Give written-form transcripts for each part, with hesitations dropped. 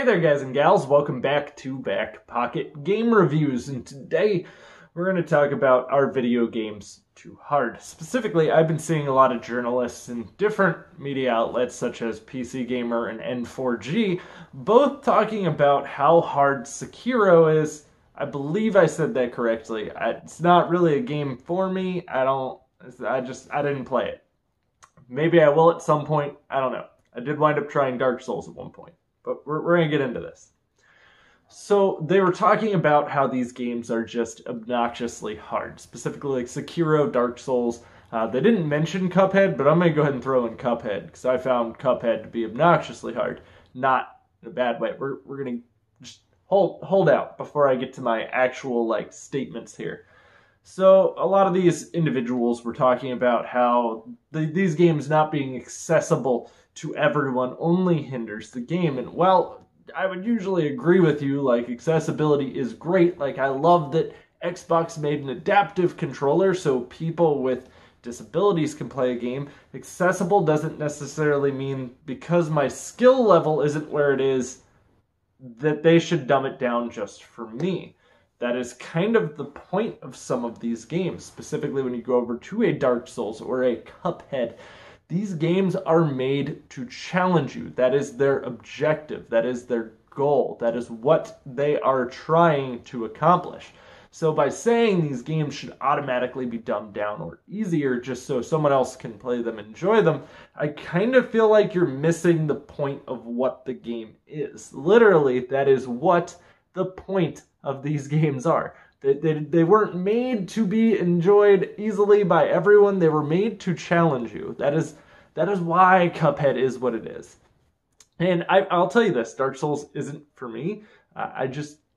there guys and gals, welcome back to Back Pocket Game Reviews, and today we're going to talk about our video games too hard. Specifically, I've been seeing a lot of journalists in different media outlets such as PC Gamer and N4G, both talking about how hard Sekiro is. I believe I said that correctly. It's not really a game for me. I didn't play it. Maybe I will at some point, I don't know. I did wind up trying Dark Souls at one point. But we're going to get into this. So they were talking about how these games are just obnoxiously hard. Specifically like Sekiro, Dark Souls. They didn't mention Cuphead, but I'm going to go ahead and throw in Cuphead. Because I found Cuphead to be obnoxiously hard. Not in a bad way. We're going to just hold out before I get to my actual statements here. So a lot of these individuals were talking about how these games not being accessible to everyone only hinders the game. And well, I would usually agree with you, accessibility is great. I love that Xbox made an adaptive controller so people with disabilities can play a game. Accessible doesn't necessarily mean because my skill level isn't where it is that they should dumb it down just for me. That is kind of the point of some of these games, specifically when you go over to a Dark Souls or a Cuphead. These games are made to challenge you. That is their objective. That is their goal. That is what they are trying to accomplish. So by saying these games should automatically be dumbed down or easier just so someone else can play them and enjoy them, I kind of feel like you're missing the point of what the game is. Literally, that is what the point of these games are. They weren't made to be enjoyed easily by everyone. They were made to challenge you. That is why Cuphead is what it is. And I'll tell you this, Dark Souls isn't for me. A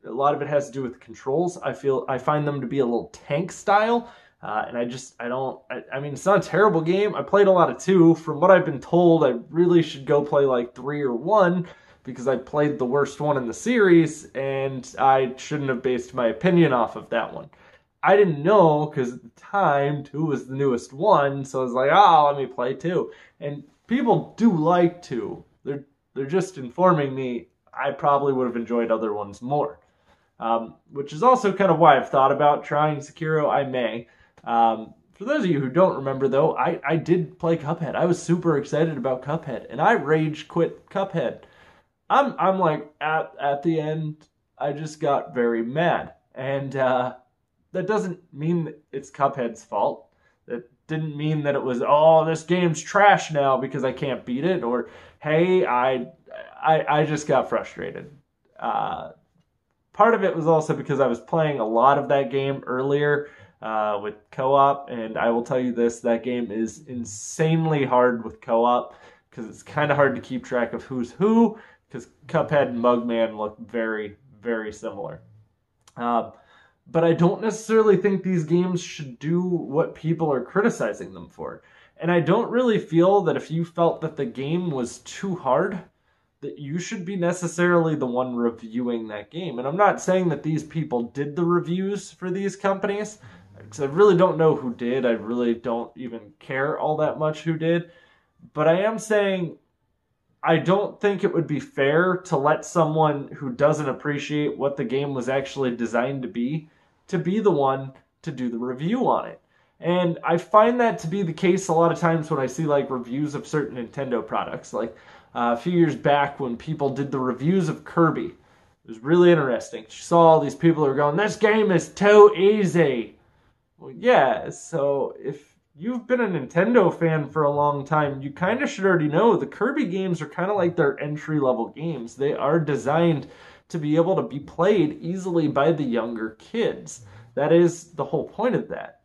lot of it has to do with controls. I find them to be a little tank style. And I mean, it's not a terrible game. I played a lot of 2. From what I've been told, I really should go play 3 or 1. Because I played the worst one in the series, and I shouldn't have based my opinion off of that one. I didn't know, because at the time, 2 was the newest one, so I was like, let me play 2. And people do like 2. They're just informing me I probably would have enjoyed other ones more. Which is also kind of why I've thought about trying Sekiro. I may. For those of you who don't remember, though, I did play Cuphead. I was super excited about Cuphead, and I rage quit Cuphead. I'm at the end, I just got very mad. And that doesn't mean that it's Cuphead's fault. That didn't mean that it was, this game's trash now because I can't beat it. Or, hey, I just got frustrated. Part of it was also because I was playing a lot of that game earlier with co-op. And I will tell you this, that game is insanely hard with co-op. Because it's kind of hard to keep track of who's who. Because Cuphead and Mugman look very, very similar. But I don't necessarily think these games should do what people are criticizing them for. And I don't really feel that if you felt that the game was too hard, that you should be necessarily the one reviewing that game. And I'm not saying that these people did the reviews for these companies, because I really don't know who did. I really don't even care all that much who did. But I am saying I don't think it would be fair to let someone who doesn't appreciate what the game was actually designed to be the one to do the review on it. And I find that to be the case a lot of times when I see reviews of certain Nintendo products. A few years back when people did the reviews of Kirby. It was really interesting. You saw all these people who were going, this game is too easy. Well, yeah, so if you've been a Nintendo fan for a long time, you kind of should already know the Kirby games are kind of like their entry-level games. They are designed to be able to be played easily by the younger kids. That is the whole point of that.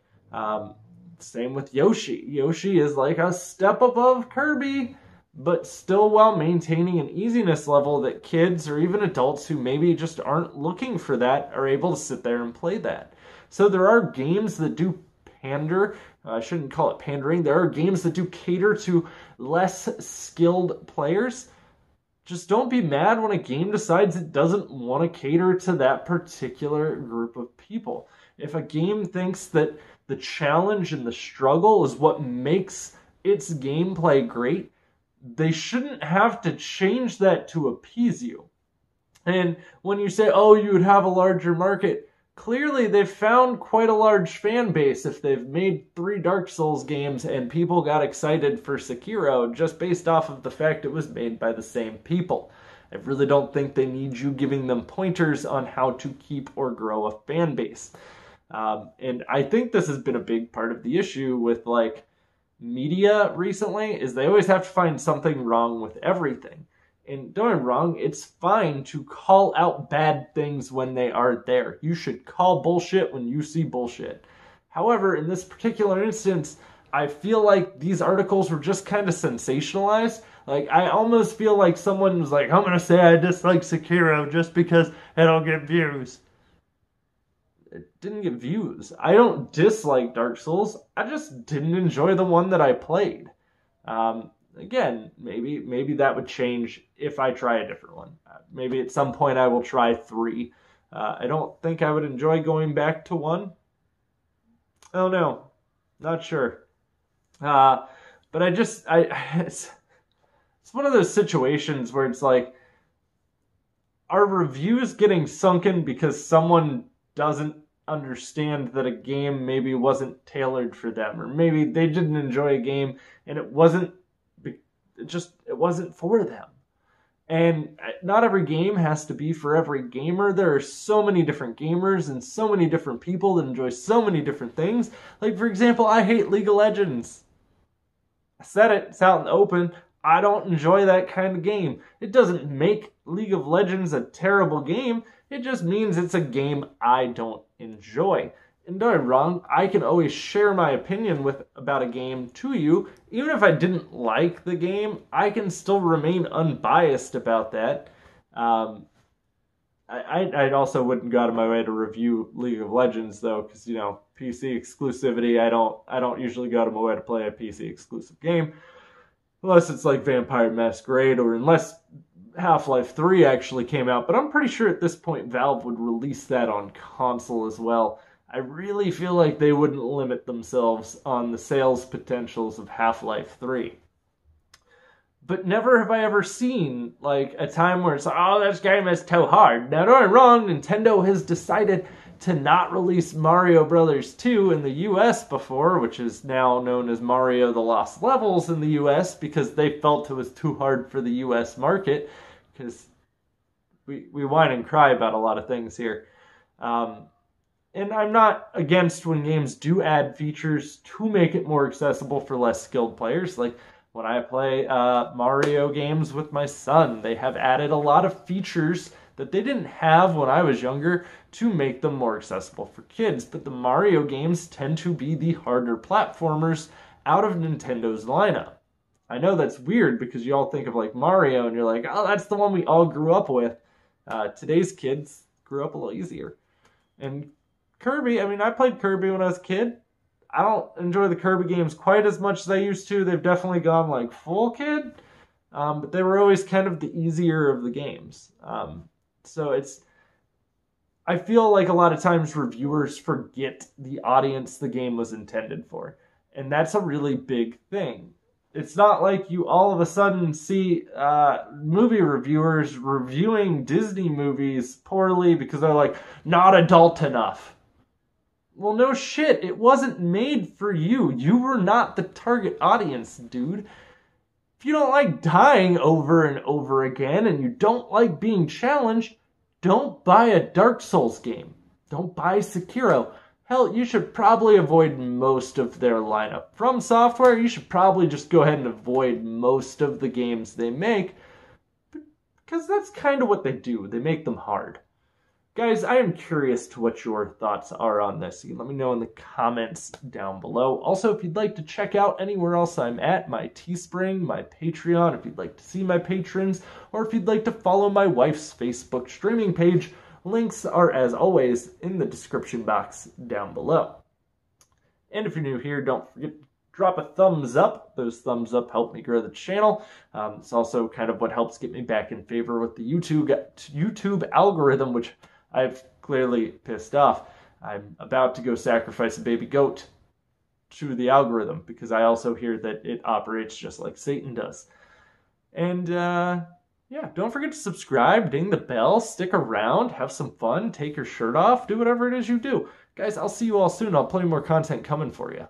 Same with Yoshi. Yoshi is a step above Kirby, but still while maintaining an easiness level that kids or even adults who maybe just aren't looking for that are able to sit there and play that. So there are games that do pander. I shouldn't call it pandering. There are games that do cater to less skilled players. Just don't be mad when a game decides it doesn't want to cater to that particular group of people. If a game thinks that the challenge and the struggle is what makes its gameplay great, they shouldn't have to change that to appease you. And when you say, oh, you would have a larger market, clearly they've found quite a large fan base if they've made 3 Dark Souls games and people got excited for Sekiro just based off of the fact it was made by the same people. I really don't think they need you giving them pointers on how to keep or grow a fan base. And I think this has been a big part of the issue with like media recently, is they always have to find something wrong with everything. And don't get me wrong, it's fine to call out bad things when they are there. You should call bullshit when you see bullshit. However, in this particular instance, I feel like these articles were just kind of sensationalized. Like, I almost feel like someone was like, I'm going to say I dislike Sekiro just because it'll get views. It didn't get views. I don't dislike Dark Souls. I just didn't enjoy the one that I played. Again, maybe that would change if I try a different one. Maybe at some point I will try 3. I don't think I would enjoy going back to 1. Oh no, not sure. But it's one of those situations where it's like, are reviews getting sunken because someone doesn't understand that a game maybe wasn't tailored for them, or maybe they didn't enjoy a game and it wasn't for them. And not every game has to be for every gamer. There are so many different gamers and so many different people that enjoy so many different things. Like, for example, I hate League of Legends. I said it, it's out in the open. I don't enjoy that kind of game. It doesn't make League of Legends a terrible game. It just means it's a game I don't enjoy. And don't get me wrong, I can always share my opinion about a game to you. Even if I didn't like the game, I can still remain unbiased about that. I also wouldn't go out of my way to review League of Legends though, because PC exclusivity. I don't usually go out of my way to play a PC exclusive game, unless it's like Vampire Masquerade or unless Half-Life 3 actually came out. But I'm pretty sure at this point Valve would release that on console as well. I really feel like they wouldn't limit themselves on the sales potentials of Half-Life 3. But never have I ever seen like a time where it's like, oh, this game is too hard. Now, don't get me wrong, Nintendo has decided to not release Mario Bros. 2 in the US before, which is now known as Mario The Lost Levels in the US, because they felt it was too hard for the US market, because we whine and cry about a lot of things here. And I'm not against when games do add features to make it more accessible for less skilled players. Like when I play Mario games with my son, they have added a lot of features that they didn't have when I was younger to make them more accessible for kids. But the Mario games tend to be the harder platformers out of Nintendo's lineup. I know that's weird because you all think of like Mario and you're like, oh, that's the one we all grew up with. Today's kids grew up a little easier. And Kirby, I played Kirby when I was a kid. I don't enjoy the Kirby games quite as much as I used to. They've definitely gone like full kid. But they were always kind of the easier of the games. So I feel like a lot of times reviewers forget the audience the game was intended for. And that's a really big thing. It's not like you all of a sudden see movie reviewers reviewing Disney movies poorly because they're like, not adult enough. Well, no shit. It wasn't made for you. You were not the target audience, dude. If you don't like dying over and over again and you don't like being challenged, don't buy a Dark Souls game. Don't buy Sekiro. Hell, you should probably avoid most of their lineup. From Software, you should probably just go ahead and avoid most of the games they make, because that's kind of what they do. They make them hard. Guys, I am curious to what your thoughts are on this. You can let me know in the comments down below. Also, if you'd like to check out anywhere else I'm at, my Teespring, my Patreon, if you'd like to see my patrons, or if you'd like to follow my wife's Facebook streaming page, links are, as always, in the description box down below. And if you're new here, don't forget to drop a thumbs up. Those thumbs up help me grow the channel. It's also kind of what helps get me back in favor with the YouTube algorithm, which I've clearly pissed off. I'm about to go sacrifice a baby goat to the algorithm, because I also hear that it operates just like Satan does. And Yeah, don't forget to subscribe, ding the bell, stick around, have some fun, take your shirt off, do whatever it is you do. Guys, I'll see you all soon. I'll have plenty more content coming for you.